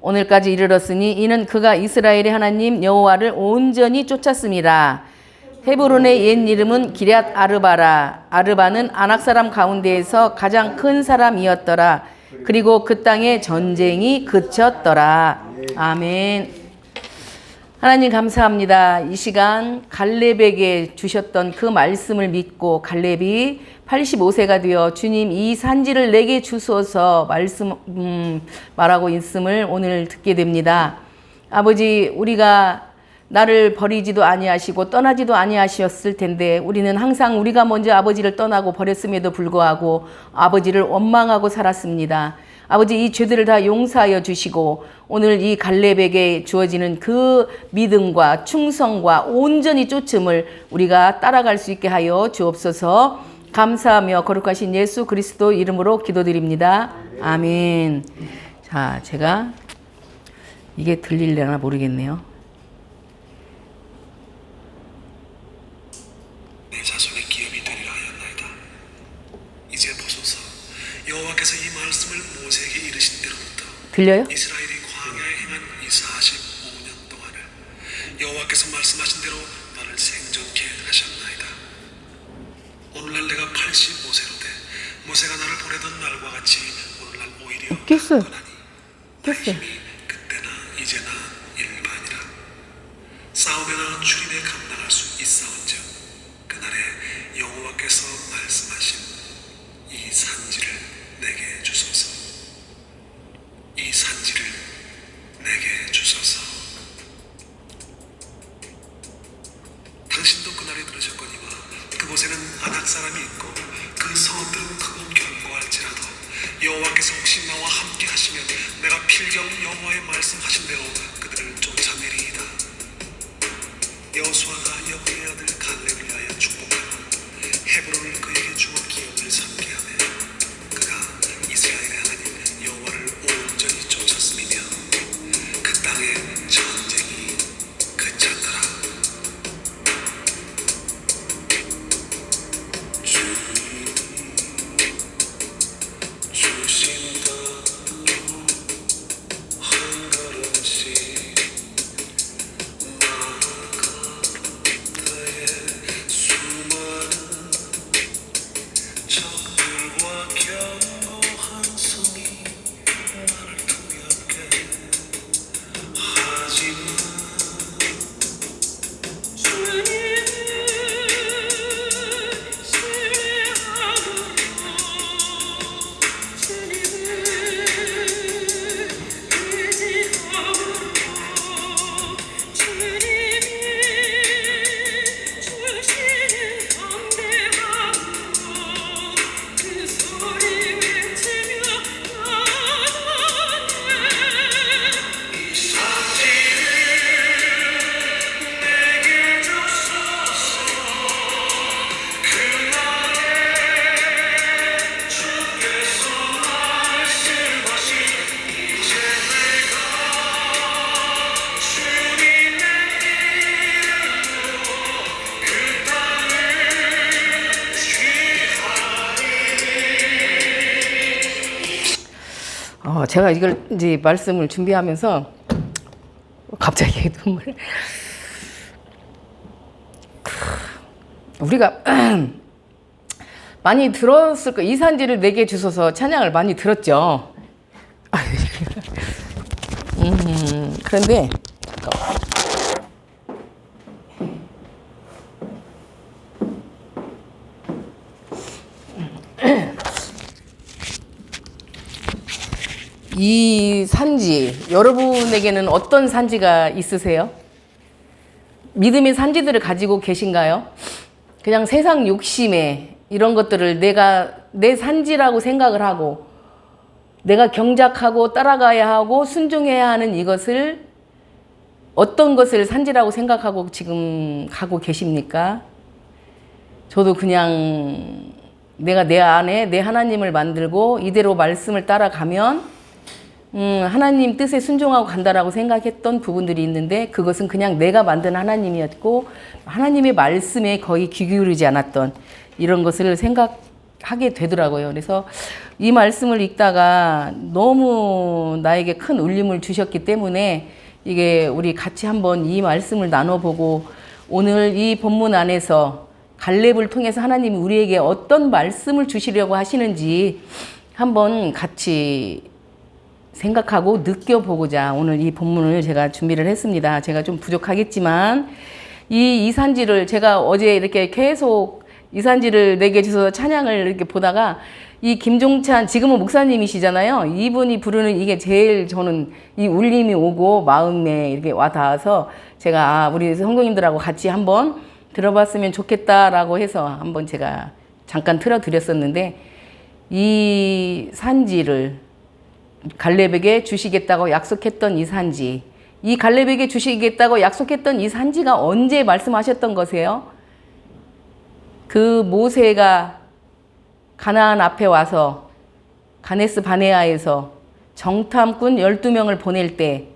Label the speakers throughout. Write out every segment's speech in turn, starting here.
Speaker 1: 오늘까지 이르렀으니 이는 그가 이스라엘의 하나님 여호와를 온전히 쫓았음이라. 헤브론의 옛 이름은 기럇 아르바라. 아르바는 아낙 사람 가운데에서 가장 큰 사람이었더라. 그리고 그 땅에 전쟁이 그쳤더라. 아멘. 하나님 감사합니다. 이 시간 갈렙에게 주셨던 그 말씀을 믿고 갈렙이 85세가 되어 주님 이 산지를 내게 주소서 말하고 있음을 오늘 듣게 됩니다. 아버지, 우리가 나를 버리지도 아니하시고 떠나지도 아니하셨을 텐데 우리는 항상 우리가 먼저 아버지를 떠나고 버렸음에도 불구하고 아버지를 원망하고 살았습니다. 아버지, 이 죄들을 다 용서하여 주시고 오늘 이 갈렙에게 주어지는 그 믿음과 충성과 온전히 쫓음을 우리가 따라갈 수 있게 하여 주옵소서. 감사하며 거룩하신 예수 그리스도 이름으로 기도드립니다. 아멘. 자, 제가 이게 들리려나 모르겠네요.
Speaker 2: 내 자손의 기업이 되리라 하였나이다. 이제 보소서, 여호와께서 이 말씀을 모세에게 이르신 때로부터
Speaker 1: 들려요?
Speaker 2: 이스라엘이 광야에 행한 이 45년 동안을 여호와께서 말씀하신 대로 나를 생존케 하셨나이다. 오늘날 내가 85세로 돼 모세가 나를 보내던 날과 같이 오늘날 오히려
Speaker 1: 깼어요.
Speaker 2: 나의 힘이 그때나 이제나 일반이라. 싸움에나 출입에 감당할 수 있사온즉 그날에 여호와께서 말씀하신 이 산지를 내게 주소서. 이 산지를 내게 주소서. 당신도 그날에 들으셨거니와 그곳에는 아낙 사람이 있고 그 성읍들은 크고 견고할지라도 여호와께서 혹시 나와 함께 하시면 내가 필경 여호와의 말씀하신 대로 그들을 쫓아내리이다. 여호수아가 여호의 아들 갈렙을 위하여 축복하고 헤브론을 그에게 주어 기업을 삼게 하며 그가 이스라엘의 하나님 여호와를 온전히 쫓았음이며 그 땅에 전쟁이 그쳤더라. 주신다 한 걸음씩 나가다의 수많은 적들과 견고한 성이 나를 두렵게 하지만
Speaker 1: 제가 이걸 이제 말씀을 준비하면서 갑자기 눈물. 우리가 많이 들었을 거. 이 산지를 내게 주소서 찬양을 많이 들었죠. 그런데 이 산지, 여러분에게는 어떤 산지가 있으세요? 믿음의 산지들을 가지고 계신가요? 그냥 세상 욕심에 이런 것들을 내가 내 산지라고 생각을 하고 내가 경작하고 따라가야 하고 순종해야 하는 이것을 어떤 것을 산지라고 생각하고 지금 가고 계십니까? 저도 그냥 내가 내 안에 내 하나님을 만들고 이대로 말씀을 따라가면 하나님 뜻에 순종하고 간다라고 생각했던 부분들이 있는데 그것은 그냥 내가 만든 하나님이었고 하나님의 말씀에 거의 귀 기울이지 않았던 이런 것을 생각해 하게 되더라고요. 그래서 이 말씀을 읽다가 너무 나에게 큰 울림을 주셨기 때문에 이게 우리 같이 한번 이 말씀을 나눠보고 오늘 이 본문 안에서 갈렙을 통해서 하나님이 우리에게 어떤 말씀을 주시려고 하시는지 한번 같이 생각하고 느껴보고자 오늘 이 본문을 제가 준비를 했습니다. 제가 좀 부족하겠지만 이 이산지를 제가 어제 이렇게 계속 이산지를 내게 주셔서 찬양을 이렇게 보다가 이 김종찬 지금은 목사님이시잖아요. 이분이 부르는 이게 제일 저는 이 울림이 오고 마음에 이렇게 와 닿아서 제가 우리 성도님들하고 같이 한번 들어봤으면 좋겠다라고 해서 한번 제가 잠깐 틀어드렸었는데 이 산지를 갈렙에게 주시겠다고 약속했던 이 산지, 이 갈렙에게 주시겠다고 약속했던 이 산지가 언제 말씀하셨던 거세요? 그 모세가 가나안 앞에 와서 가네스 바네아에서 정탐꾼 12명을 보낼 때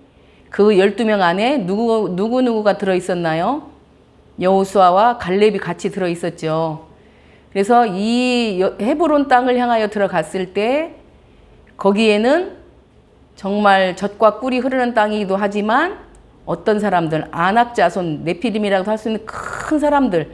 Speaker 1: 그 12명 안에 누구가 들어있었나요? 여호수아와 갈렙이 같이 들어있었죠. 그래서 이 헤브론 땅을 향하여 들어갔을 때 거기에는 정말 젖과 꿀이 흐르는 땅이기도 하지만 어떤 사람들, 아낙 자손, 네피림이라고 할 수 있는 큰 사람들,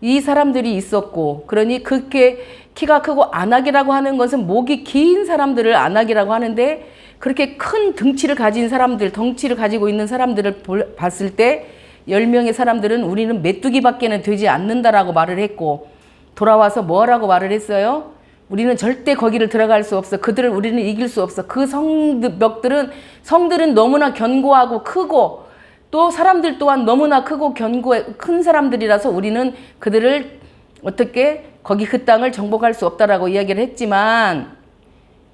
Speaker 1: 이 사람들이 있었고, 그러니 그렇게 키가 크고 아낙이라고 하는 것은 목이 긴 사람들을 아낙이라고 하는데 그렇게 큰 등치를 가진 사람들, 덩치를 가지고 있는 사람들을 봤을 때 10명의 사람들은 우리는 메뚜기밖에는 되지 않는다라고 말을 했고 돌아와서 뭐라고 말을 했어요? 우리는 절대 거기를 들어갈 수 없어. 그들을 우리는 이길 수 없어. 그 성들은 너무나 견고하고 크고 또 사람들 또한 너무나 크고 큰 사람들이라서 우리는 그들을 어떻게 거기 그 땅을 정복할 수 없다라고 이야기를 했지만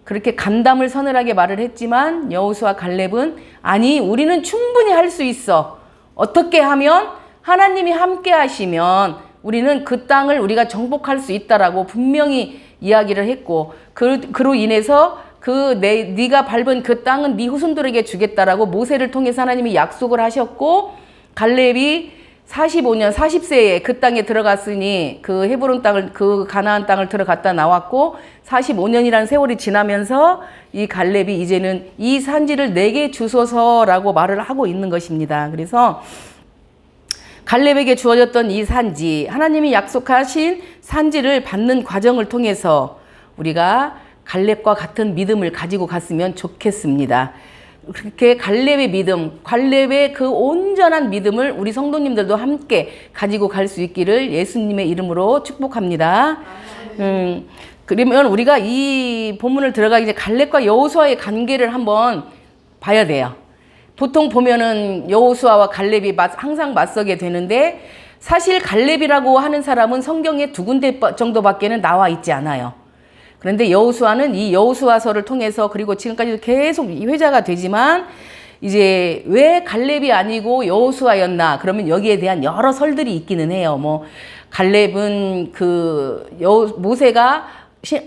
Speaker 1: 그렇게 간담을 서늘하게 말을 했지만 여호수아 갈렙은 아니 우리는 충분히 할 수 있어. 어떻게 하면 하나님이 함께 하시면 우리는 그 땅을 우리가 정복할 수 있다라고 분명히 이야기를 했고 그로 인해서 네가 밟은 그 땅은 네 후손들에게 주겠다라고 모세를 통해서 하나님이 약속을 하셨고 갈렙이 45년 40세에 그 땅에 들어갔으니 그 헤브론 땅을 그 가나안 땅을 들어갔다 나왔고 45년이라는 세월이 지나면서 이 갈렙이 이제는 이 산지를 내게 주소서라고 말을 하고 있는 것입니다. 그래서 갈렙에게 주어졌던 이 산지, 하나님이 약속하신 산지를 받는 과정을 통해서 우리가 갈렙과 같은 믿음을 가지고 갔으면 좋겠습니다. 그렇게 갈렙의 믿음, 갈렙의 그 온전한 믿음을 우리 성도님들도 함께 가지고 갈 수 있기를 예수님의 이름으로 축복합니다. 그러면 우리가 이 본문을 들어가기 전에 갈렙과 여호수아의 관계를 한번 봐야 돼요. 보통 보면은 여호수아와 갈렙이 항상 맞서게 되는데 사실 갈렙이라고 하는 사람은 성경에 2군데 정도밖에는 나와 있지 않아요. 그런데 여호수아는 이 여호수아서를 통해서 그리고 지금까지도 계속 회자가 되지만 이제 왜 갈렙이 아니고 여호수아였나 그러면 여기에 대한 여러 설들이 있기는 해요. 뭐 갈렙은 모세가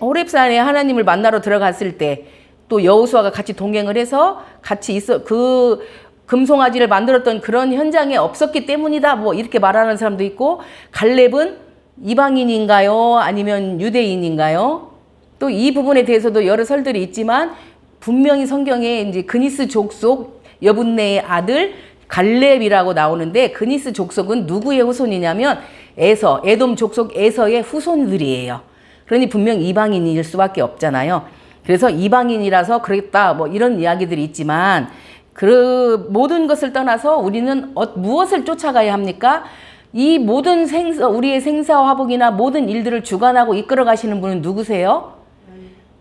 Speaker 1: 호렙산에 하나님을 만나러 들어갔을 때 또 여호수아가 같이 동행을 해서 같이 그 금송아지를 만들었던 그런 현장에 없었기 때문이다. 뭐 이렇게 말하는 사람도 있고 갈렙은 이방인인가요? 아니면 유대인인가요? 또 이 부분에 대해서도 여러 설들이 있지만 분명히 성경에 이제 그니스 족속 여분네의 아들 갈렙이라고 나오는데 그니스 족속은 누구의 후손이냐면 에돔 족속 에서의 후손들이에요. 그러니 분명 이방인일 수밖에 없잖아요. 그래서 이방인이라서 그랬다 뭐 이런 이야기들이 있지만 그 모든 것을 떠나서 우리는 무엇을 쫓아가야 합니까? 이 모든 우리의 생사와 화복이나 모든 일들을 주관하고 이끌어 가시는 분은 누구세요?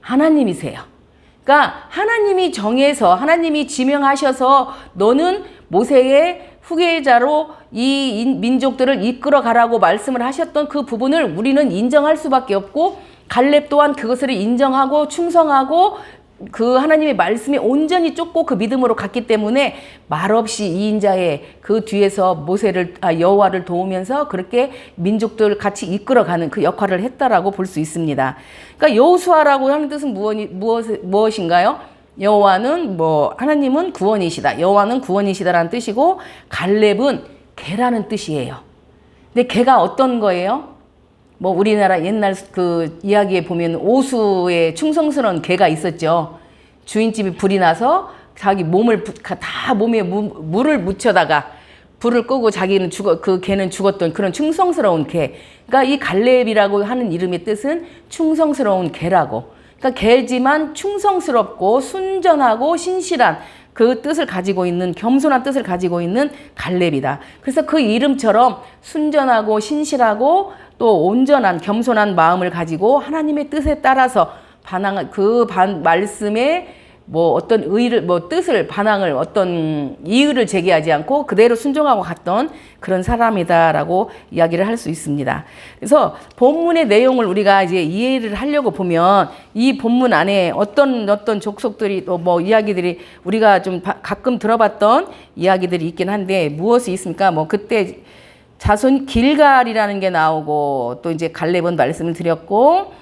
Speaker 1: 하나님이세요. 그러니까 하나님이 정해서 하나님이 지명하셔서 너는 모세의 후계자로 이 민족들을 이끌어 가라고 말씀을 하셨던 그 부분을 우리는 인정할 수밖에 없고 갈렙 또한 그것을 인정하고 충성하고 그 하나님의 말씀에 온전히 쫓고 그 믿음으로 갔기 때문에 말없이 이 인자의 그 뒤에서 여호와를 도우면서 그렇게 민족들 같이 이끌어가는 그 역할을 했다라고 볼 수 있습니다. 그러니까 여호수아라고 하는 뜻은 무엇인가요? 여호와는 하나님은 구원이시다. 여호와는 구원이시다라는 뜻이고 갈렙은 개라는 뜻이에요. 근데 개가 어떤 거예요? 뭐 우리나라 옛날 그 이야기에 보면 오수의 충성스러운 개가 있었죠. 주인집이 불이 나서 자기 몸을 다 몸에 물을 묻혀다가 불을 끄고 자기는 그 개는 죽었던 그런 충성스러운 개. 그러니까 이 갈렙이라고 하는 이름의 뜻은 충성스러운 개라고. 그러니까 개지만 충성스럽고 순전하고 신실한 그 뜻을 가지고 있는, 겸손한 뜻을 가지고 있는 갈렙이다. 그래서 그 이름처럼 순전하고 신실하고 또 온전한 겸손한 마음을 가지고 하나님의 뜻에 따라서 말씀에 뭐 어떤 뜻을 반항을 어떤 이유를 제기하지 않고 그대로 순종하고 갔던 그런 사람이다라고 이야기를 할 수 있습니다. 그래서 본문의 내용을 우리가 이제 이해를 하려고 보면 이 본문 안에 어떤 족속들이 또 뭐 이야기들이 우리가 좀 가끔 들어봤던 이야기들이 있긴 한데 무엇이 있습니까? 뭐 그때 자손 길갈이라는 게 나오고 또 이제 갈렙은 말씀을 드렸고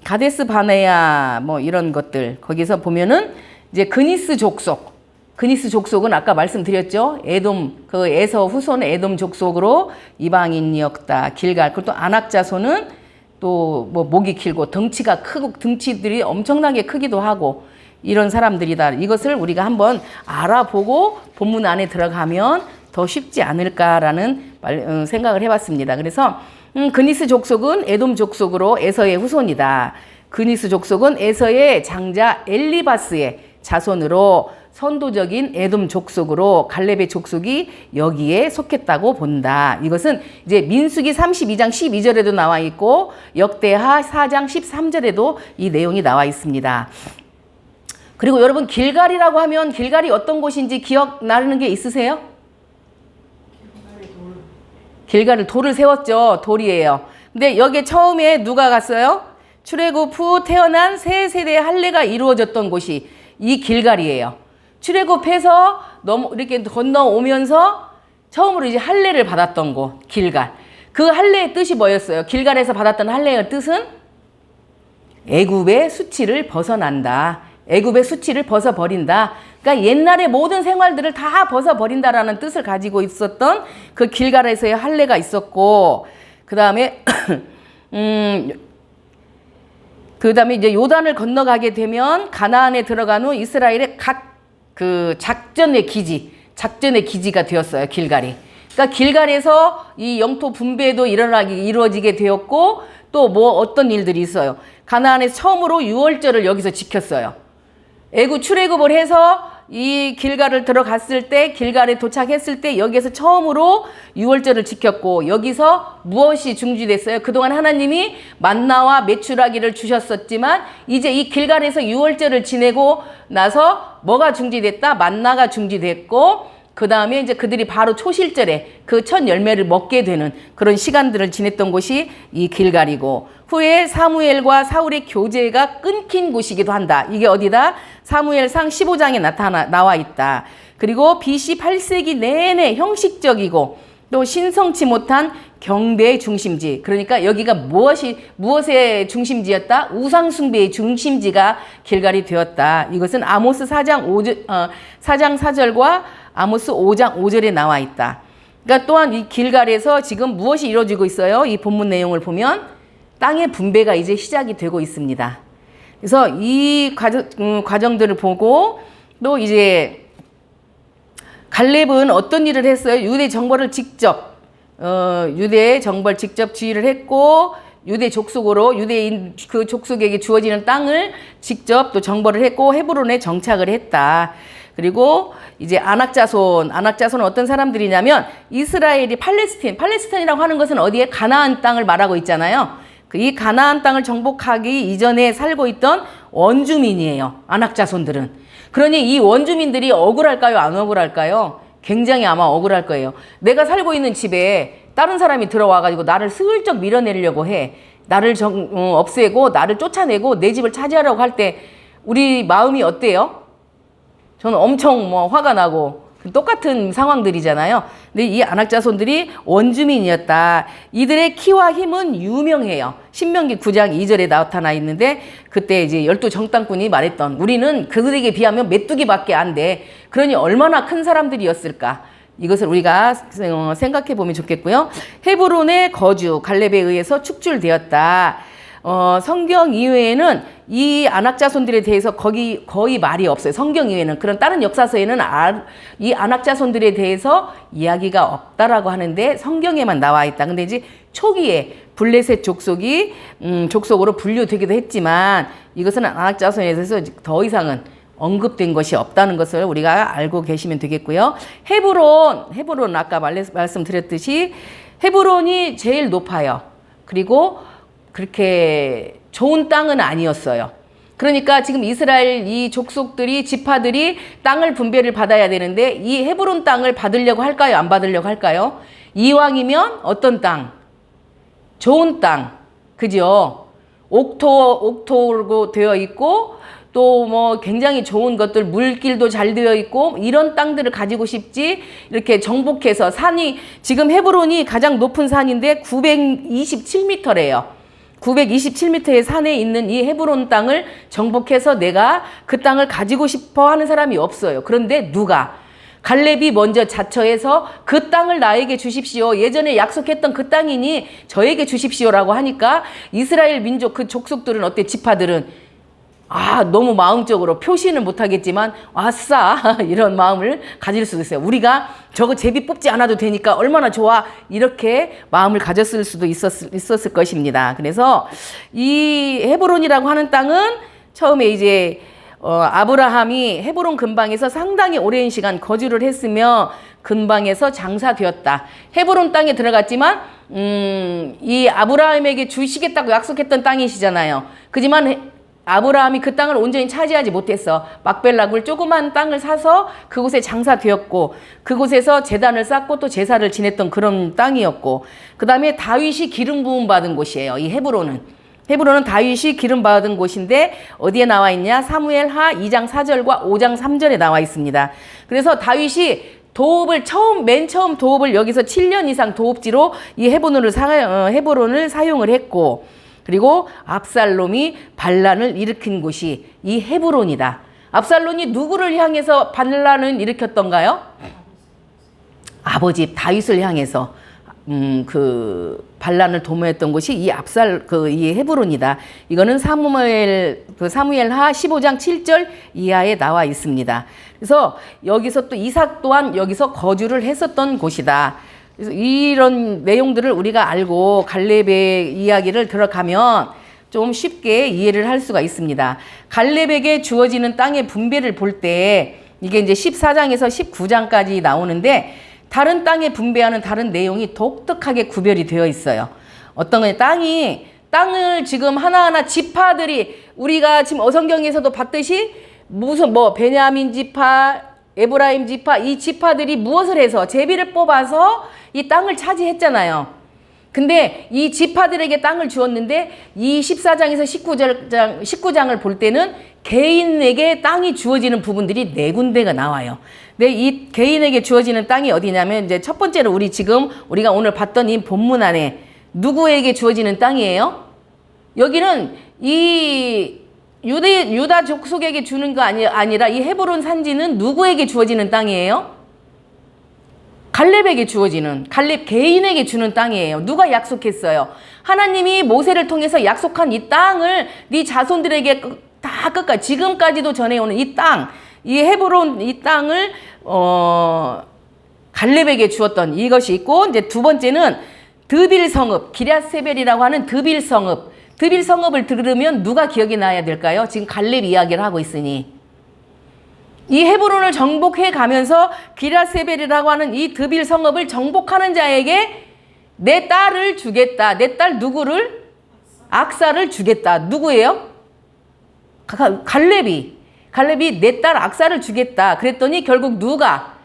Speaker 1: 가데스 바네아 뭐 이런 것들 거기서 보면은 이제 그니스 족속은 아까 말씀드렸죠. 에돔 그 에서 후손 에돔 족속으로 이방인이었다. 길갈 그리고 또 아낙 자손은 또 뭐 목이 길고 덩치가 크고 등치들이 엄청나게 크기도 하고 이런 사람들이다. 이것을 우리가 한번 알아보고 본문 안에 들어가면 더 쉽지 않을까라는 생각을 해봤습니다. 그래서 그니스 족속은 에돔 족속으로 에서의 후손이다. 그니스 족속은 에서의 장자 엘리바스의 자손으로 선도적인 에돔 족속으로 갈렙의 족속이 여기에 속했다고 본다. 이것은 이제 민수기 32장 12절에도 나와 있고 역대하 4장 13절에도 이 내용이 나와 있습니다. 그리고 여러분 길갈이라고 하면 길갈이 어떤 곳인지 기억나는 게 있으세요? 길갈을 돌을 세웠죠. 돌이에요. 근데 여기에 처음에 누가 갔어요? 출애굽 후 태어난 세 세대의 할례가 이루어졌던 곳이 이 길갈이에요. 출애굽해서 이렇게 건너오면서 처음으로 이제 할례를 받았던 곳 길갈. 그 할례의 뜻이 뭐였어요? 길갈에서 받았던 할례의 뜻은 애굽의 수치를 벗어난다. 애굽의 수치를 벗어버린다. 그러니까 옛날의 모든 생활들을 다 벗어버린다라는 뜻을 가지고 있었던 그 길갈에서의 할례가 있었고 그 다음에 이제 요단을 건너가게 되면 가나안에 들어간 후 이스라엘의 각 그 작전의 기지가 되었어요. 길갈이. 그러니까 길갈에서 이 영토 분배도 이루어지게 되었고 또 뭐 어떤 일들이 있어요. 가나안에서 처음으로 유월절을 여기서 지켰어요. 출애굽을 해서 이 길갈을 들어갔을 때 길갈에 도착했을 때 여기에서 처음으로 유월절을 지켰고 여기서 무엇이 중지됐어요? 그동안 하나님이 만나와 메추라기를 주셨었지만 이제 이 길갈에서 유월절을 지내고 나서 뭐가 중지됐다? 만나가 중지됐고 그 다음에 이제 그들이 바로 초실절에 그 첫 열매를 먹게 되는 그런 시간들을 지냈던 곳이 이 길갈이고 후에 사무엘과 사울의 교제가 끊긴 곳이기도 한다. 이게 어디다? 사무엘상 15장에 나와 있다. 그리고 BC 8세기 내내 형식적이고 또 신성치 못한 경배의 중심지. 그러니까 여기가 무엇의 중심지였다? 우상숭배의 중심지가 길갈이 되었다. 이것은 아모스 4장 4절과 아모스 5장 5절에 나와 있다. 그러니까 또한 이 길갈에서 지금 무엇이 이루어지고 있어요? 이 본문 내용을 보면 땅의 분배가 이제 시작이 되고 있습니다. 그래서 이 과정들을 보고 또 이제 갈렙은 어떤 일을 했어요? 유대 정벌을 직접 지휘를 했고 유대 족속으로 유대인 그 족속에게 주어지는 땅을 직접 또 정벌을 했고 헤브론에 정착을 했다. 그리고 이제 아낙 자손은 어떤 사람들이냐면 이스라엘이 팔레스타인이라고 하는 것은 어디에 가나안 땅을 말하고 있잖아요. 이 가나안 땅을 정복하기 이전에 살고 있던 원주민이에요. 아낙 자손들은. 그러니 이 원주민들이 억울할까요? 안 억울할까요? 굉장히 아마 억울할 거예요. 내가 살고 있는 집에 다른 사람이 들어와가지고 나를 슬쩍 밀어내려고 해. 나를 없애고 나를 쫓아내고 내 집을 차지하려고 할 때 우리 마음이 어때요? 저는 엄청 화가 나고 똑같은 상황들이잖아요. 근데 이 아낙 자손들이 원주민이었다. 이들의 키와 힘은 유명해요. 신명기 9장 2절에 나타나 있는데 그때 이제 12 정탐꾼이 말했던 우리는 그들에게 비하면 메뚜기밖에 안 돼. 그러니 얼마나 큰 사람들이었을까. 이것을 우리가 생각해 보면 좋겠고요. 헤브론의 거주, 갈렙에 의해서 축출되었다. 성경 이외에는 이 아낙 자손들에 대해서 거의 말이 없어요. 성경 이외에는. 그런 다른 역사서에는 이 아낙 자손들에 대해서 이야기가 없다라고 하는데 성경에만 나와 있다. 근데 이제 초기에 블레셋 족속이 족속으로 분류되기도 했지만 이것은 아낙 자손에 대해서 더 이상은 언급된 것이 없다는 것을 우리가 알고 계시면 되겠고요. 헤브론 아까 말씀드렸듯이 헤브론이 제일 높아요. 그리고 그렇게 좋은 땅은 아니었어요. 그러니까 지금 이스라엘 이 족속들이 지파들이 땅을 분배를 받아야 되는데 이 헤브론 땅을 받으려고 할까요? 안 받으려고 할까요? 이왕이면 어떤 땅? 좋은 땅. 그죠? 옥토로 되어 있고 또 뭐 굉장히 좋은 것들 물길도 잘 되어 있고 이런 땅들을 가지고 싶지 이렇게 정복해서 산이 지금 헤브론이 가장 높은 산인데 927m래요. 927m의 산에 있는 이 헤브론 땅을 정복해서 내가 그 땅을 가지고 싶어 하는 사람이 없어요. 그런데 누가? 갈렙이 먼저 자처해서 그 땅을 나에게 주십시오. 예전에 약속했던 그 땅이니 저에게 주십시오라고 하니까 이스라엘 민족 그 족속들은 어때? 지파들은 너무 마음적으로 표시는 못하겠지만 아싸 이런 마음을 가질 수도 있어요. 우리가 저거 제비 뽑지 않아도 되니까 얼마나 좋아 이렇게 마음을 가졌을 수도 있었을 것입니다. 그래서 이 헤브론이라고 하는 땅은 처음에 이제 아브라함이 헤브론 근방에서 상당히 오랜 시간 거주를 했으며 근방에서 장사되었다. 헤브론 땅에 들어갔지만 이 아브라함에게 주시겠다고 약속했던 땅이시잖아요. 그지만 아브라함이 그 땅을 온전히 차지하지 못했어. 막벨락을 조그만 땅을 사서 그곳에 장사되었고 그곳에서 제단을 쌓고 또 제사를 지냈던 그런 땅이었고 그 다음에 다윗이 기름 부음 받은 곳이에요. 이 헤브론은 다윗이 기름 받은 곳인데 어디에 나와 있냐? 사무엘하 2장 4절과 5장 3절에 나와 있습니다. 그래서 다윗이 맨 처음 도읍을 여기서 7년 이상 도읍지로 이 헤브론을 사용을 했고 그리고 압살롬이 반란을 일으킨 곳이 이 헤브론이다. 압살롬이 누구를 향해서 반란을 일으켰던가요? 아버지 다윗을 향해서 반란을 도모했던 곳이 이 헤브론이다. 이거는 사무엘하 15장 7절 이하에 나와 있습니다. 그래서 여기서 또 이삭 또한 여기서 거주를 했었던 곳이다. 그래서 이런 내용들을 우리가 알고 갈렙의 이야기를 들어가면 좀 쉽게 이해를 할 수가 있습니다. 갈렙에게 주어지는 땅의 분배를 볼 때 이게 이제 14장에서 19장까지 나오는데 다른 땅에 분배하는 다른 내용이 독특하게 구별이 되어 있어요. 어떤 거냐? 땅을 지금 하나하나 지파들이 우리가 지금 성경에서도 봤듯이 베냐민 지파, 에브라임 지파 이 지파들이 무엇을 해서 제비를 뽑아서 이 땅을 차지했잖아요. 근데 이 지파들에게 땅을 주었는데 이 14장에서 19장을 볼 때는 개인에게 땅이 주어지는 부분들이 4군데가 나와요. 근데 이 개인에게 주어지는 땅이 어디냐면 이제 첫 번째로 우리가 오늘 봤던 이 본문 안에 누구에게 주어지는 땅이에요? 여기는 이 유다 족속에게 주는 거 아니라 이 헤브론 산지는 누구에게 주어지는 땅이에요? 갈렙에게 주어지는, 갈렙 개인에게 주는 땅이에요. 누가 약속했어요? 하나님이 모세를 통해서 약속한 이 땅을 네 자손들에게 다 끝까지 지금까지도 전해오는 이 땅, 이 헤브론 이 땅을 갈렙에게 주었던 이것이 있고 이제 두 번째는 드빌 성읍, 기럇세벨이라고 하는 드빌 성읍. 드빌 성읍을 들으면 누가 기억이 나야 될까요? 지금 갈렙 이야기를 하고 있으니. 이 헤브론을 정복해 가면서 기럇세벨이라고 하는 이 드빌 성읍을 정복하는 자에게 내 딸을 주겠다. 내 딸 누구를? 악사를 주겠다. 누구예요? 갈렙이 내 딸 악사를 주겠다. 그랬더니 결국 누가?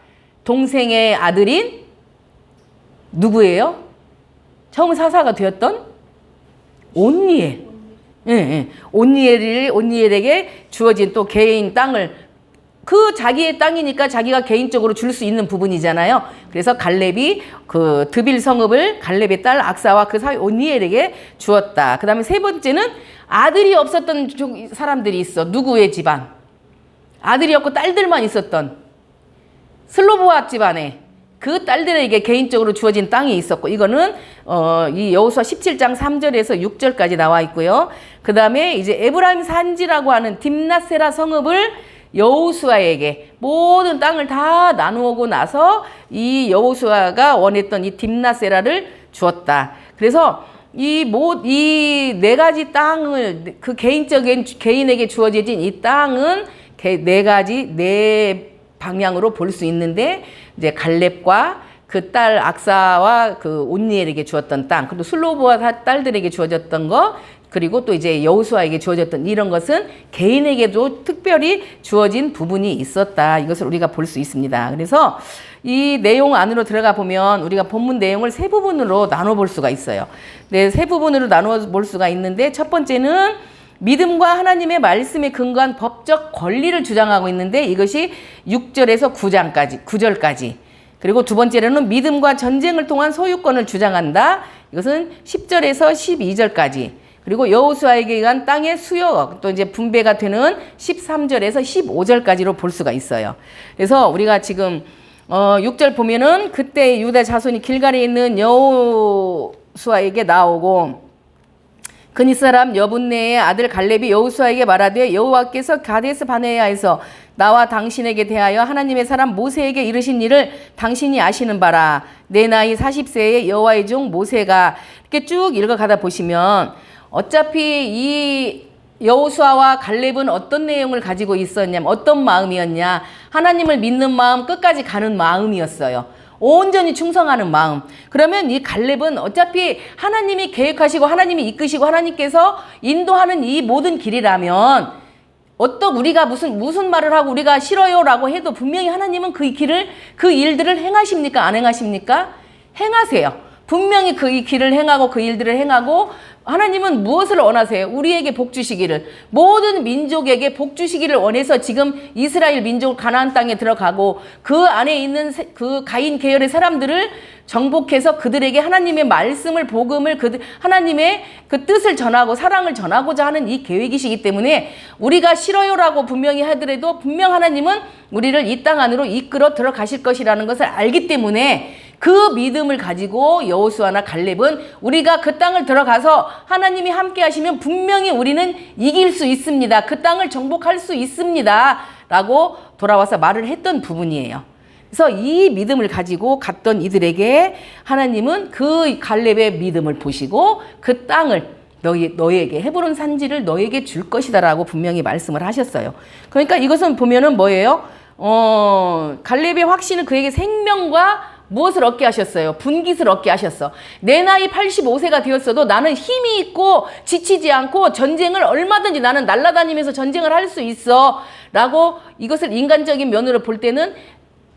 Speaker 1: 동생의 아들인 누구예요? 처음 사사가 되었던 온니엘. 예. 온니엘에게 주어진 또 개인 땅을 자기의 땅이니까 자기가 개인적으로 줄 수 있는 부분이잖아요. 그래서 갈렙이 그 드빌 성읍을 갈렙의 딸 악사와 그 사위 온니엘에게 주었다. 그 다음에 세 번째는 아들이 없었던 사람들이 있어. 누구의 집안? 아들이 없고 딸들만 있었던 슬로보앗 집안에 그 딸들에게 개인적으로 주어진 땅이 있었고, 이거는 이 여호수아 17장 3절에서 6절까지 나와 있고요. 그 다음에 이제 에브라임 산지라고 하는 딥낫세라 성읍을 여호수아에게 모든 땅을 다 나누고 나서 이 여호수아가 원했던 이 딥낫세라를 주었다. 그래서 이 네 가지 땅을 그 개인적인 개인에게 주어진 이 땅은 네 방향으로 볼 수 있는데, 이제 갈렙과 그 딸 악사와 그 온니엘에게 주었던 땅, 그리고 슬로브와 딸들에게 주어졌던 거, 그리고 또 이제 여호수아에게 주어졌던 이런 것은 개인에게도 특별히 주어진 부분이 있었다. 이것을 우리가 볼 수 있습니다. 그래서 이 내용 안으로 들어가 보면 우리가 본문 내용을 세 부분으로 나눠 볼 수가 있어요. 네, 세 부분으로 나눠 볼 수가 있는데, 첫 번째는 믿음과 하나님의 말씀에 근거한 법적 권리를 주장하고 있는데, 이것이 6절에서 9절까지. 그리고 두 번째로는 믿음과 전쟁을 통한 소유권을 주장한다. 이것은 10절에서 12절까지. 그리고 여호수아에게 의한 땅의 수요, 또 이제 분배가 되는 13절에서 15절까지로 볼 수가 있어요. 그래서 우리가 지금 6절 보면은 그때 유다 자손이 길갈에 있는 여호수아에게 나오고, 그니 사람 여분네의 아들 갈렙이 여호수아에게 말하되 여호와께서 가데스 바네아에서 나와 당신에게 대하여 하나님의 사람 모세에게 이르신 일을 당신이 아시는 바라. 내 나이 40세의 여호와의 종 모세가, 이렇게 쭉 읽어가다 보시면 어차피 이 여호수아와 갈렙은 어떤 내용을 가지고 있었냐면, 어떤 마음이었냐, 하나님을 믿는 마음, 끝까지 가는 마음이었어요. 온전히 충성하는 마음. 그러면 이 갈렙은 어차피 하나님이 계획하시고 하나님이 이끄시고 하나님께서 인도하는 이 모든 길이라면, 우리가 무슨 말을 하고 우리가 싫어요라고 해도 분명히 하나님은 그 일들을 행하십니까? 안 행하십니까? 행하세요. 분명히 그 길을 행하고 그 일들을 행하고, 하나님은 무엇을 원하세요? 우리에게 복 주시기를, 모든 민족에게 복 주시기를 원해서 지금 이스라엘 민족 가나안 땅에 들어가고 그 안에 있는 그 가인 계열의 사람들을 정복해서 그들에게 하나님의 말씀을, 복음을, 하나님의 그 뜻을 전하고 사랑을 전하고자 하는 이 계획이시기 때문에, 우리가 싫어요라고 분명히 하더라도 분명 하나님은 우리를 이 땅 안으로 이끌어 들어가실 것이라는 것을 알기 때문에, 그 믿음을 가지고 여호수아나 갈렙은 우리가 그 땅을 들어가서 하나님이 함께 하시면 분명히 우리는 이길 수 있습니다, 그 땅을 정복할 수 있습니다 라고 돌아와서 말을 했던 부분이에요. 그래서 이 믿음을 가지고 갔던 이들에게 하나님은 그 갈렙의 믿음을 보시고 그 땅을 너희에게, 헤브론 산지를 너희에게 줄 것이다 라고 분명히 말씀을 하셨어요. 그러니까 이것은 보면은 뭐예요? 갈렙의 확신은 그에게 생명과 무엇을 얻게 하셨어요? 분깃을 얻게 하셨어. 내 나이 85세가 되었어도 나는 힘이 있고 지치지 않고 전쟁을 얼마든지 나는 날아다니면서 전쟁을 할 수 있어 라고, 이것을 인간적인 면으로 볼 때는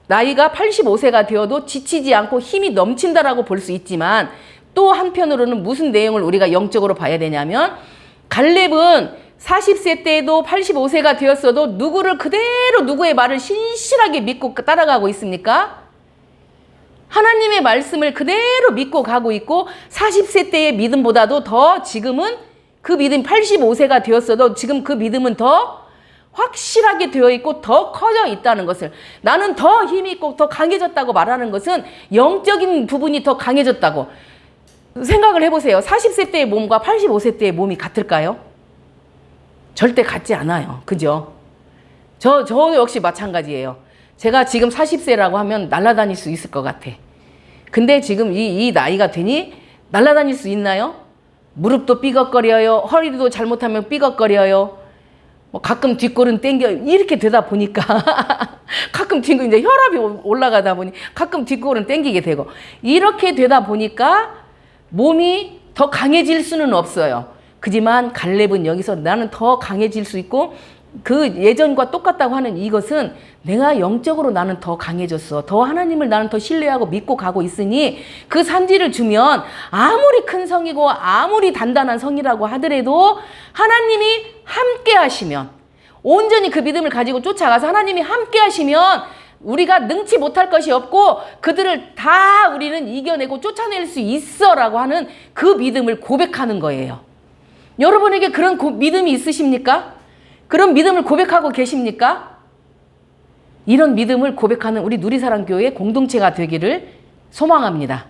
Speaker 1: 나이가 85세가 되어도 지치지 않고 힘이 넘친다라고 볼 수 있지만, 또 한편으로는 무슨 내용을 우리가 영적으로 봐야 되냐면, 갈렙은 40세 때에도 85세가 되었어도 누구를 그대로 누구의 말을 신실하게 믿고 따라가고 있습니까? 하나님의 말씀을 그대로 믿고 가고 있고, 40세 때의 믿음보다도 더 지금은 그 믿음, 85세가 되었어도 지금 그 믿음은 더 확실하게 되어 있고 더 커져 있다는 것을, 나는 더 힘이 있고 더 강해졌다고 말하는 것은 영적인 부분이 더 강해졌다고 생각을 해보세요. 40세 때의 몸과 85세 때의 몸이 같을까요? 절대 같지 않아요. 그죠? 저 역시 마찬가지예요. 제가 지금 40세라고 하면 날아다닐 수 있을 것 같아. 근데 지금 이 나이가 되니 날아다닐 수 있나요? 무릎도 삐걱거려요. 허리도 잘못하면 삐걱거려요. 가끔 뒷골은 땡겨. 이렇게 되다 보니까 가끔 뒷골, 이제 혈압이 올라가다 보니 가끔 뒷골은 땡기게 되고, 이렇게 되다 보니까 몸이 더 강해질 수는 없어요. 그지만 갈렙은 여기서 나는 더 강해질 수 있고, 그 예전과 똑같다고 하는 이것은 내가 영적으로 나는 더 강해졌어. 더 하나님을 나는 더 신뢰하고 믿고 가고 있으니, 그 산지를 주면 아무리 큰 성이고 아무리 단단한 성이라고 하더라도 하나님이 함께 하시면, 온전히 그 믿음을 가지고 쫓아가서 하나님이 함께 하시면 우리가 능치 못할 것이 없고 그들을 다 우리는 이겨내고 쫓아낼 수 있어라고 하는 그 믿음을 고백하는 거예요. 여러분에게 그런 믿음이 있으십니까? 그런 믿음을 고백하고 계십니까? 이런 믿음을 고백하는 우리 누리사랑교회 공동체가 되기를 소망합니다.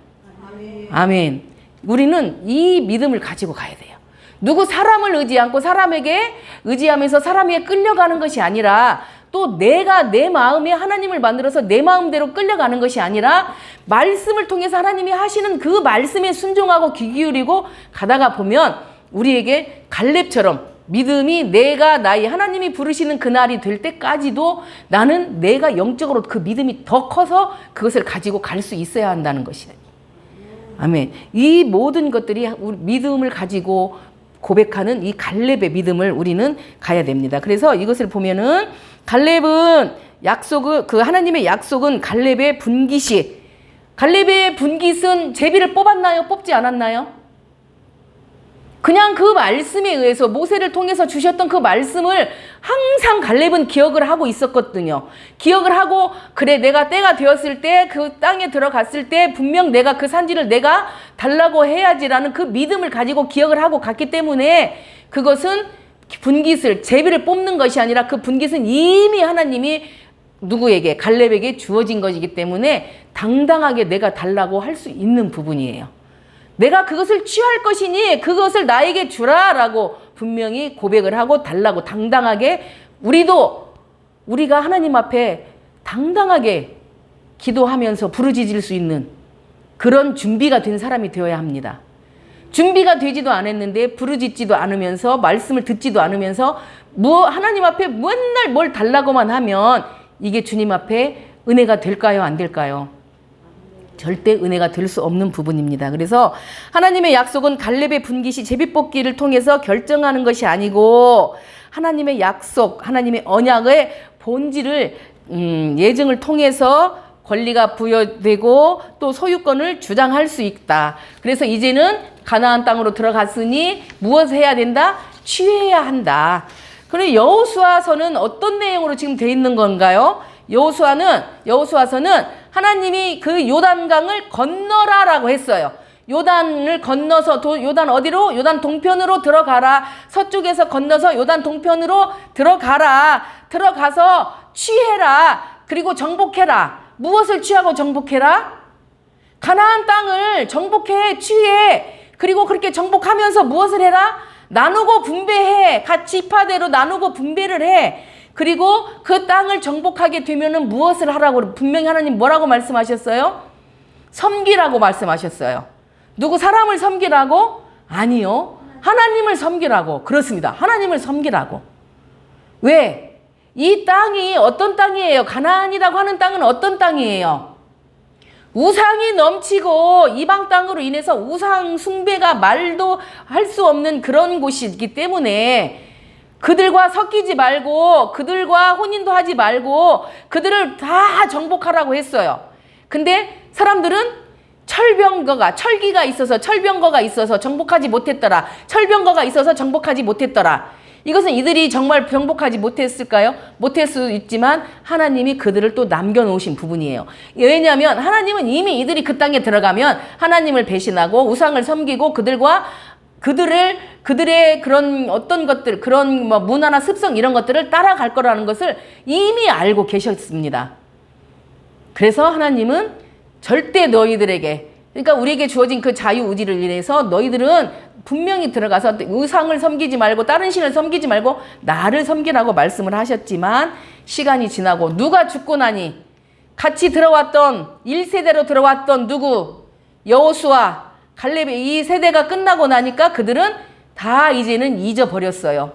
Speaker 1: 아멘. 우리는 이 믿음을 가지고 가야 돼요. 누구 사람을 의지 않고 사람에게 의지하면서 사람에게 끌려가는 것이 아니라 또 내가 내 마음에 하나님을 만들어서 내 마음대로 끌려가는 것이 아니라 말씀을 통해서 하나님이 하시는 그 말씀에 순종하고 귀 기울이고 가다가 보면 우리에게 갈렙처럼 믿음이 내가 나의 하나님이 부르시는 그날이 될 때까지도 나는 내가 영적으로 그 믿음이 더 커서 그것을 가지고 갈 수 있어야 한다는 것이에요. 아멘. 이 모든 것들이 우리 믿음을 가지고 고백하는 이 갈렙의 믿음을 우리는 가야 됩니다. 그래서 이것을 보면은 갈렙은 약속을 그 하나님의 약속은 갈렙의 분깃이 갈렙의 분깃은 제비를 뽑았나요? 뽑지 않았나요? 그냥 그 말씀에 의해서 모세를 통해서 주셨던 그 말씀을 항상 갈렙은 기억을 하고 있었거든요. 기억을 하고 그래 내가 때가 되었을 때 그 땅에 들어갔을 때 분명 내가 그 산지를 내가 달라고 해야지라는 그 믿음을 가지고 기억을 하고 갔기 때문에 그것은 분깃을 제비를 뽑는 것이 아니라 그 분깃은 이미 하나님이 누구에게 갈렙에게 주어진 것이기 때문에 당당하게 내가 달라고 할 수 있는 부분이에요. 내가 그것을 취할 것이니 그것을 나에게 주라라고 분명히 고백을 하고 달라고 당당하게 우리가 하나님 앞에 당당하게 기도하면서 부르짖을 수 있는 그런 준비가 된 사람이 되어야 합니다. 준비가 되지도 않았는데 부르짖지도 않으면서 말씀을 듣지도 않으면서 하나님 앞에 맨날 뭘 달라고만 하면 이게 주님 앞에 은혜가 될까요? 안 될까요? 절대 은혜가 될 수 없는 부분입니다. 그래서 하나님의 약속은 갈렙의 분깃이 제비뽑기를 통해서 결정하는 것이 아니고 하나님의 약속, 하나님의 언약의 본질을 예증을 통해서 권리가 부여되고 또 소유권을 주장할 수 있다. 그래서 이제는 가나안 땅으로 들어갔으니 무엇을 해야 된다? 취해야 한다. 그런데 여호수아서는 어떤 내용으로 지금 돼 있는 건가요? 여호수아서는 하나님이 그 요단강을 건너라라고 했어요. 요단을 건너서 요단 어디로? 요단 동편으로 들어가라. 서쪽에서 건너서 요단 동편으로 들어가라. 들어가서 취해라. 그리고 정복해라. 무엇을 취하고 정복해라? 가나안 땅을 정복해, 취해. 그리고 그렇게 정복하면서 무엇을 해라? 나누고 분배해. 각 지파대로 나누고 분배를 해. 그리고 그 땅을 정복하게 되면은 무엇을 하라고 분명히 하나님 뭐라고 말씀하셨어요? 섬기라고 말씀하셨어요. 누구 사람을 섬기라고? 아니요. 하나님을 섬기라고. 그렇습니다. 하나님을 섬기라고. 왜? 이 땅이 어떤 땅이에요? 가나안이라고 하는 땅은 어떤 땅이에요? 우상이 넘치고 이방 땅으로 인해서 우상 숭배가 말도 할 수 없는 그런 곳이기 때문에 그들과 섞이지 말고 그들과 혼인도 하지 말고 그들을 다 정복하라고 했어요. 근데 사람들은 철기가 있어서 정복하지 못했더라. 철병거가 있어서 정복하지 못했더라. 이것은 이들이 정말 정복하지 못했을까요? 못할 수 있지만 하나님이 그들을 또 남겨놓으신 부분이에요. 왜냐하면 하나님은 이미 이들이 그 땅에 들어가면 하나님을 배신하고 우상을 섬기고 그들의 그런 어떤 것들, 그런 뭐 문화나 습성 이런 것들을 따라갈 거라는 것을 이미 알고 계셨습니다. 그래서 하나님은 절대 너희들에게, 그러니까 우리에게 주어진 그 자유의지를 인해서 너희들은 분명히 들어가서 우상을 섬기지 말고 다른 신을 섬기지 말고 나를 섬기라고 말씀을 하셨지만 시간이 지나고 누가 죽고 나니 같이 들어왔던 1세대로 들어왔던 누구? 여호수아, 갈렙의 이 세대가 끝나고 나니까 그들은 다 이제는 잊어버렸어요.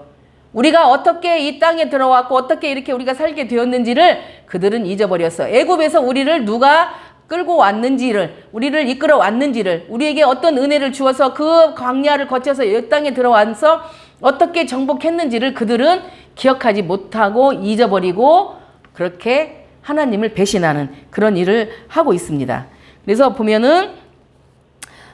Speaker 1: 우리가 어떻게 이 땅에 들어왔고 어떻게 이렇게 우리가 살게 되었는지를 그들은 잊어버렸어요. 애굽에서 우리를 누가 끌고 왔는지를, 우리를 이끌어 왔는지를, 우리에게 어떤 은혜를 주어서 그 광야를 거쳐서 이 땅에 들어와서 어떻게 정복했는지를 그들은 기억하지 못하고 잊어버리고 그렇게 하나님을 배신하는 그런 일을 하고 있습니다. 그래서 보면은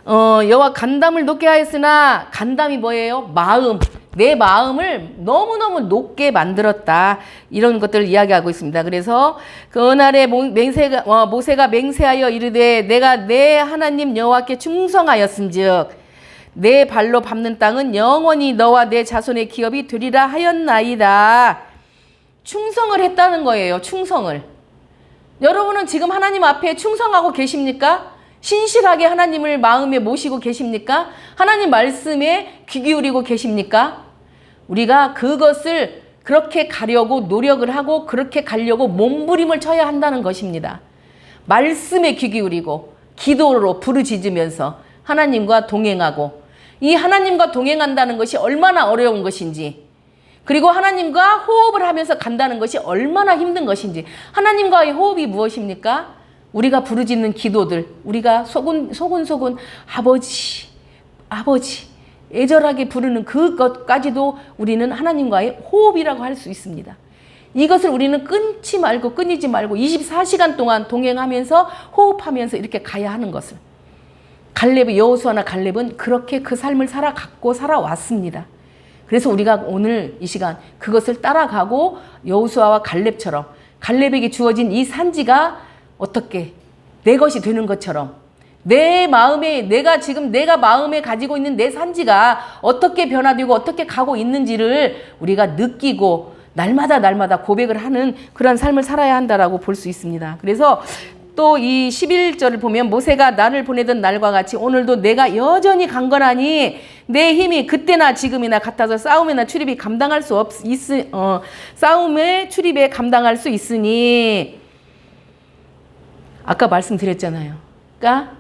Speaker 1: 여호와 간담을 높게 하였으나 간담이 뭐예요? 마음. 내 마음을 너무너무 높게 만들었다. 이런 것들을 이야기하고 있습니다. 그래서 그날에 모세가 맹세하여 이르되 내가 내 하나님 여호와께 충성하였은즉 내 발로 밟는 땅은 영원히 너와 내 자손의 기업이 되리라 하였나이다. 충성을 했다는 거예요. 충성을. 여러분은 지금 하나님 앞에 충성하고 계십니까? 신실하게 하나님을 마음에 모시고 계십니까? 하나님 말씀에 귀 기울이고 계십니까? 우리가 그것을 그렇게 가려고 노력을 하고 그렇게 가려고 몸부림을 쳐야 한다는 것입니다. 말씀에 귀 기울이고 기도로 부르짖으면서 하나님과 동행하고, 이 하나님과 동행한다는 것이 얼마나 어려운 것인지, 그리고 하나님과 호흡을 하면서 간다는 것이 얼마나 힘든 것인지. 하나님과의 호흡이 무엇입니까? 우리가 부르짖는 기도들, 우리가 소곤소곤 아버지, 아버지 애절하게 부르는 그것까지도 우리는 하나님과의 호흡이라고 할 수 있습니다. 이것을 우리는 끊지 말고 끊이지 말고 24시간 동안 동행하면서 호흡하면서 이렇게 가야 하는 것을, 여호수아나 갈렙은 그렇게 그 삶을 살아갔고 살아왔습니다. 그래서 우리가 오늘 이 시간 그것을 따라가고 여호수아와 갈렙처럼 갈렙에게 주어진 이 산지가 어떻게 내 것이 되는 것처럼, 내 마음에, 내가 마음에 가지고 있는 내 산지가 어떻게 변화되고 어떻게 가고 있는지를 우리가 느끼고 날마다 고백을 하는 그런 삶을 살아야 한다라고 볼 수 있습니다. 그래서 또 이 11절을 보면 모세가 나를 보내던 날과 같이 오늘도 내가 여전히 강건하니 내 힘이 그때나 지금이나 같아서 싸움에 출입에 감당할 수 있으니, 아까 말씀드렸잖아요. 그러니까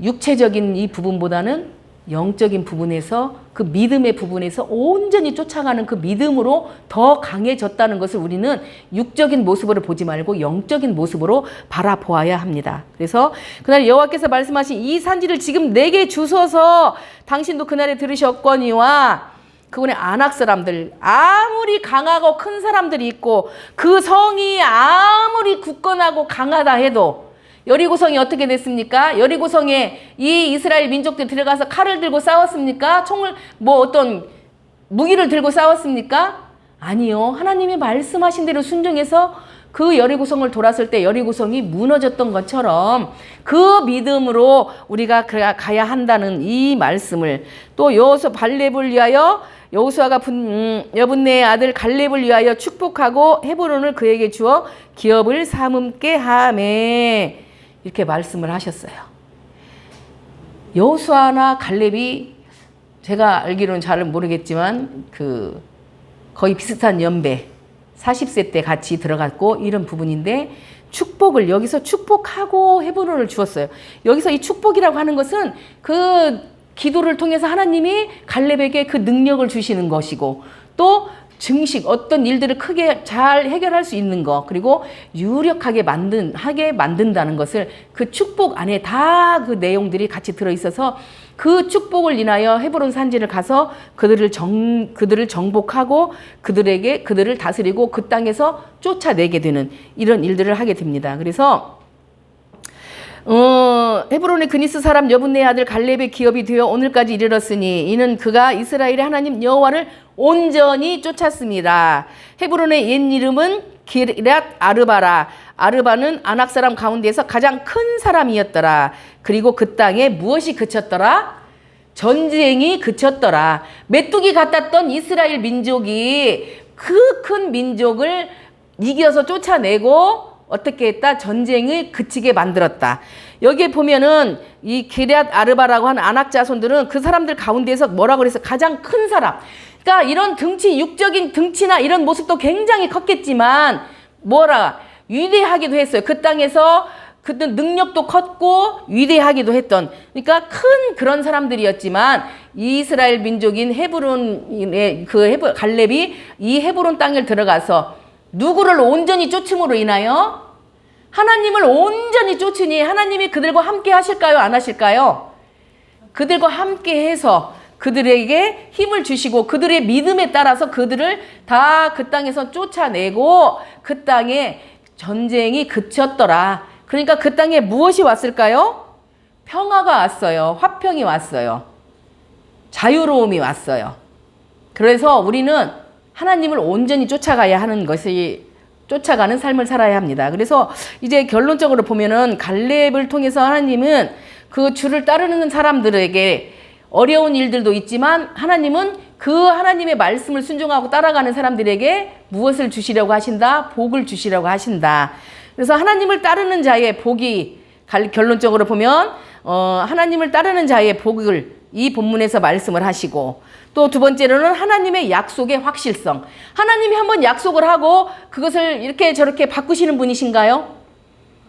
Speaker 1: 육체적인 이 부분보다는 영적인 부분에서, 그 믿음의 부분에서 온전히 쫓아가는 그 믿음으로 더 강해졌다는 것을 우리는 육적인 모습으로 보지 말고 영적인 모습으로 바라보아야 합니다. 그래서 그날 여호와께서 말씀하신 이 산지를 지금 내게 주소서 당신도 그날에 들으셨거니와, 그분의 아낙 사람들, 아무리 강하고 큰 사람들이 있고 그 성이 아무리 굳건하고 강하다 해도, 여리고성이 어떻게 됐습니까? 여리고성에 이 이스라엘 민족들 들어가서 칼을 들고 싸웠습니까? 총을 어떤 무기를 들고 싸웠습니까? 아니요. 하나님이 말씀하신 대로 순종해서 그 여리고성을 돌았을 때 여리고성이 무너졌던 것처럼 그 믿음으로 우리가 가야 한다는 이 말씀을, 또 발렙을 위하여 여호수아가 여분네의 아들 갈렙을 위하여 축복하고 헤브론을 그에게 주어 기업을 삼음게 하매, 이렇게 말씀을 하셨어요. 여호수아나 갈렙이 제가 알기로는 잘 모르겠지만 거의 비슷한 연배, 40세 때 같이 들어갔고 이런 부분인데, 축복을 여기서 축복하고 헤브론을 주었어요. 여기서 이 축복이라고 하는 것은 그 기도를 통해서 하나님이 갈렙에게 그 능력을 주시는 것이고, 또 증식, 어떤 일들을 크게 잘 해결할 수 있는 것, 그리고 유력하게 만든다는 것을 그 축복 안에 다 그 내용들이 같이 들어있어서, 그 축복을 인하여 헤브론 산지를 가서 그들을 정복하고 그들을 다스리고 그 땅에서 쫓아내게 되는 이런 일들을 하게 됩니다. 그래서 헤브론의 그니스 사람 여분네의 아들 갈렙의 기업이 되어 오늘까지 이르렀으니 이는 그가 이스라엘의 하나님 여호와를 온전히 쫓았습니다. 헤브론의 옛 이름은 기럇 아르바라. 아르바는 아낙 사람 가운데서 가장 큰 사람이었더라. 그리고 그 땅에 무엇이 그쳤더라? 전쟁이 그쳤더라. 메뚜기 같았던 이스라엘 민족이 그 큰 민족을 이겨서 쫓아내고 어떻게 했다? 전쟁을 그치게 만들었다. 여기에 보면은 이 기럇 아르바라고 하는 아낙 자손들은 그 사람들 가운데서 뭐라고 그래서 가장 큰 사람. 그러니까 이런 육적인 등치나 이런 모습도 굉장히 컸겠지만 위대하기도 했어요. 그 땅에서 그때 능력도 컸고 위대하기도 했던, 그러니까 큰 그런 사람들이었지만 이스라엘 민족인 헤브론의 갈렙이 이 헤브론 땅을 들어가서 누구를 온전히 쫓음으로 인하여 하나님을 온전히 쫓으니 하나님이 그들과 함께 하실까요? 안 하실까요? 그들과 함께 해서 그들에게 힘을 주시고 그들의 믿음에 따라서 그들을 다 그 땅에서 쫓아내고 그 땅에 전쟁이 그쳤더라. 그러니까 그 땅에 무엇이 왔을까요? 평화가 왔어요. 화평이 왔어요. 자유로움이 왔어요. 그래서 우리는 하나님을 온전히 쫓아가야 하는 것이, 쫓아가는 삶을 살아야 합니다. 그래서 이제 결론적으로 보면은 갈렙을 통해서 하나님은 그 주를 따르는 사람들에게 어려운 일들도 있지만 하나님은 그 하나님의 말씀을 순종하고 따라가는 사람들에게 무엇을 주시려고 하신다? 복을 주시려고 하신다. 그래서 하나님을 따르는 자의 복이 결론적으로 보면 하나님을 따르는 자의 복을 이 본문에서 말씀을 하시고, 또 두 번째로는 하나님의 약속의 확실성. 하나님이 한번 약속을 하고 그것을 이렇게 저렇게 바꾸시는 분이신가요?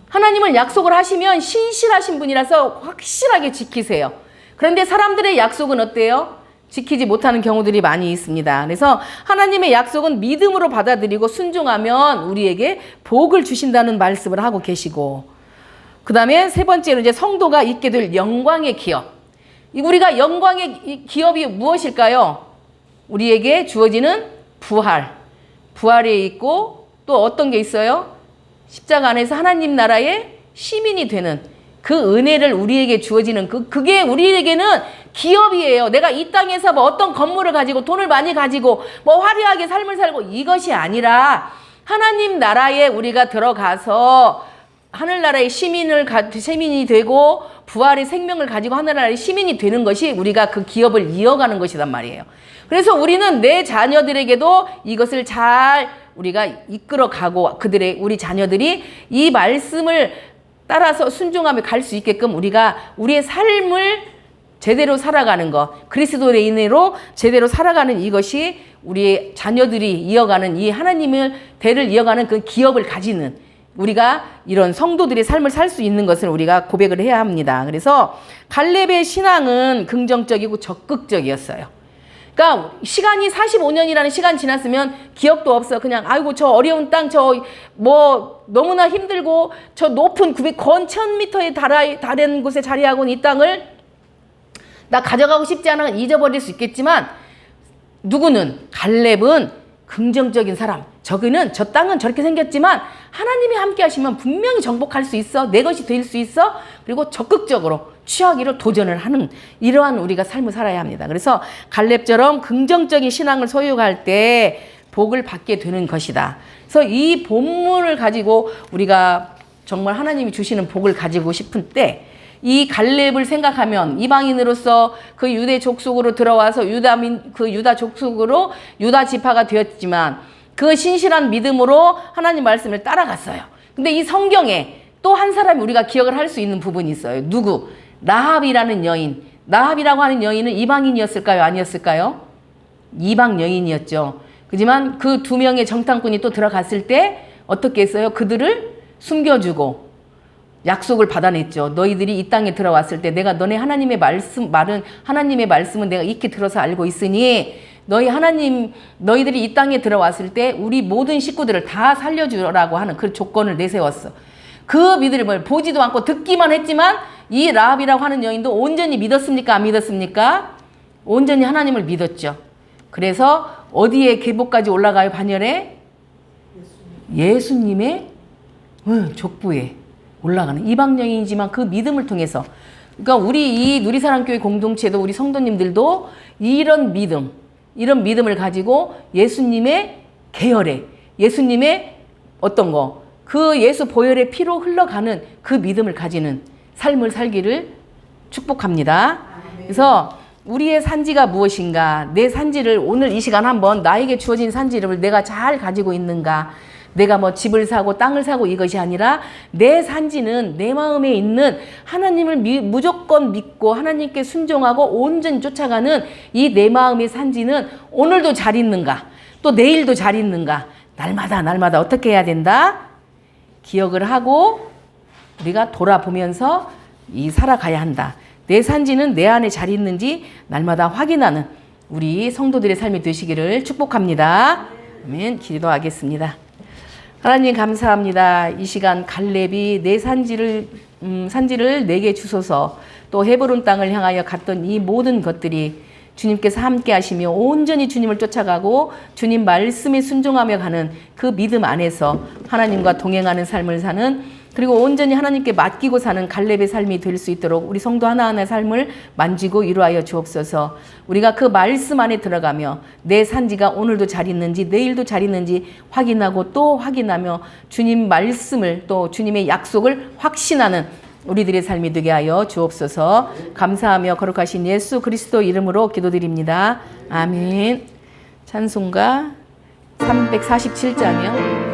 Speaker 1: 하나님을 약속을 하시면 신실하신 분이라서 확실하게 지키세요. 그런데 사람들의 약속은 어때요? 지키지 못하는 경우들이 많이 있습니다. 그래서 하나님의 약속은 믿음으로 받아들이고 순종하면 우리에게 복을 주신다는 말씀을 하고 계시고, 그 다음에 세 번째로 이제 성도가 있게 될 영광의 기업. 우리가 영광의 기업이 무엇일까요? 우리에게 주어지는 부활. 부활에 있고 또 어떤 게 있어요? 십자가 안에서 하나님 나라의 시민이 되는 그 은혜를 우리에게 주어지는 그게 우리에게는 기업이에요. 내가 이 땅에서 뭐 어떤 건물을 가지고 돈을 많이 가지고 뭐 화려하게 삶을 살고 이것이 아니라 하나님 나라에 우리가 들어가서 하늘나라의 시민이 되고 부활의 생명을 가지고 하늘나라의 시민이 되는 것이 우리가 그 기업을 이어가는 것이란 말이에요. 그래서 우리는 내 자녀들에게도 이것을 잘 우리가 이끌어가고 우리 자녀들이 이 말씀을 따라서 순종하며 갈 수 있게끔 우리가 우리의 삶을 제대로 살아가는 것, 그리스도인으로 제대로 살아가는 이것이 우리의 자녀들이 이어가는 이 하나님의 대를 이어가는 그 기업을 가지는 우리가 이런 성도들의 삶을 살 수 있는 것을 우리가 고백을 해야 합니다. 그래서 갈렙의 신앙은 긍정적이고 적극적이었어요. 그러니까 시간이 45년이라는 시간 지났으면 기억도 없어. 그냥 아이고 저 어려운 땅, 저 뭐 너무나 힘들고 저 높은 1000m에 달하는 곳에 자리하고 있는 이 땅을 나 가져가고 싶지 않아 잊어버릴 수 있겠지만, 누구는 갈렙은 긍정적인 사람. 저 땅은 저렇게 생겼지만 하나님이 함께 하시면 분명히 정복할 수 있어. 내 것이 될 수 있어. 그리고 적극적으로 취하기를 도전을 하는 이러한 우리가 삶을 살아야 합니다. 그래서 갈렙처럼 긍정적인 신앙을 소유할 때 복을 받게 되는 것이다. 그래서 이 본문을 가지고 우리가 정말 하나님이 주시는 복을 가지고 싶은 때 이 갈렙을 생각하면 이방인으로서 그 유대 족속으로 들어와서 유다 족속으로 유다 지파가 되었지만 그 신실한 믿음으로 하나님 말씀을 따라갔어요. 근데 이 성경에 또 한 사람이 우리가 기억을 할 수 있는 부분이 있어요. 누구? 라합이라는 여인. 라합이라고 하는 여인은 이방인이었을까요? 아니었을까요? 이방 여인이었죠. 그렇지만 그 두 명의 정탐꾼이 또 들어갔을 때 어떻게 했어요? 그들을 숨겨주고 약속을 받아냈죠. 너희들이 이 땅에 들어왔을 때 내가 너네 하나님의 말씀은 내가 익히 들어서 알고 있으니 너희들이 이 땅에 들어왔을 때 우리 모든 식구들을 다 살려주라고 하는 그 조건을 내세웠어. 그 믿음을 보지도 않고 듣기만 했지만 이 라합이라고 하는 여인도 온전히 믿었습니까? 안 믿었습니까? 온전히 하나님을 믿었죠. 그래서 어디에 계보까지 올라가요? 반열에? 예수님의 족부에 올라가는 이방 여인이지만 그 믿음을 통해서, 그러니까 우리 이 누리사랑교회 공동체도 우리 성도님들도 이런 믿음을 가지고 예수님의 계열에, 예수님의 어떤 거, 그 예수 보혈의 피로 흘러가는 그 믿음을 가지는 삶을 살기를 축복합니다. 그래서 우리의 산지가 무엇인가, 내 산지를 오늘 이 시간 한번 나에게 주어진 산지를 내가 잘 가지고 있는가, 내가 뭐 집을 사고 땅을 사고 이것이 아니라 내 산지는 내 마음에 있는 하나님을 무조건 믿고 하나님께 순종하고 온전히 쫓아가는 이 내 마음의 산지는 오늘도 잘 있는가, 또 내일도 잘 있는가, 날마다 어떻게 해야 된다? 기억을 하고 우리가 돌아보면서 살아가야 한다. 내 산지는 내 안에 잘 있는지 날마다 확인하는 우리 성도들의 삶이 되시기를 축복합니다. 아멘. 기도하겠습니다. 하나님 감사합니다. 이 시간 갈렙이 내 산지를 내게 주소서, 또 헤브론 땅을 향하여 갔던 이 모든 것들이 주님께서 함께 하시며 온전히 주님을 쫓아가고 주님 말씀에 순종하며 가는 그 믿음 안에서 하나님과 동행하는 삶을 사는, 그리고 온전히 하나님께 맡기고 사는 갈렙의 삶이 될 수 있도록 우리 성도 하나하나의 삶을 만지고 이루하여 주옵소서. 우리가 그 말씀 안에 들어가며 내 산지가 오늘도 잘 있는지 내일도 잘 있는지 확인하고 또 확인하며 주님 말씀을, 또 주님의 약속을 확신하는 우리들의 삶이 되게 하여 주옵소서. 감사하며 거룩하신 예수 그리스도 이름으로 기도드립니다. 아멘. 찬송가 347장이요.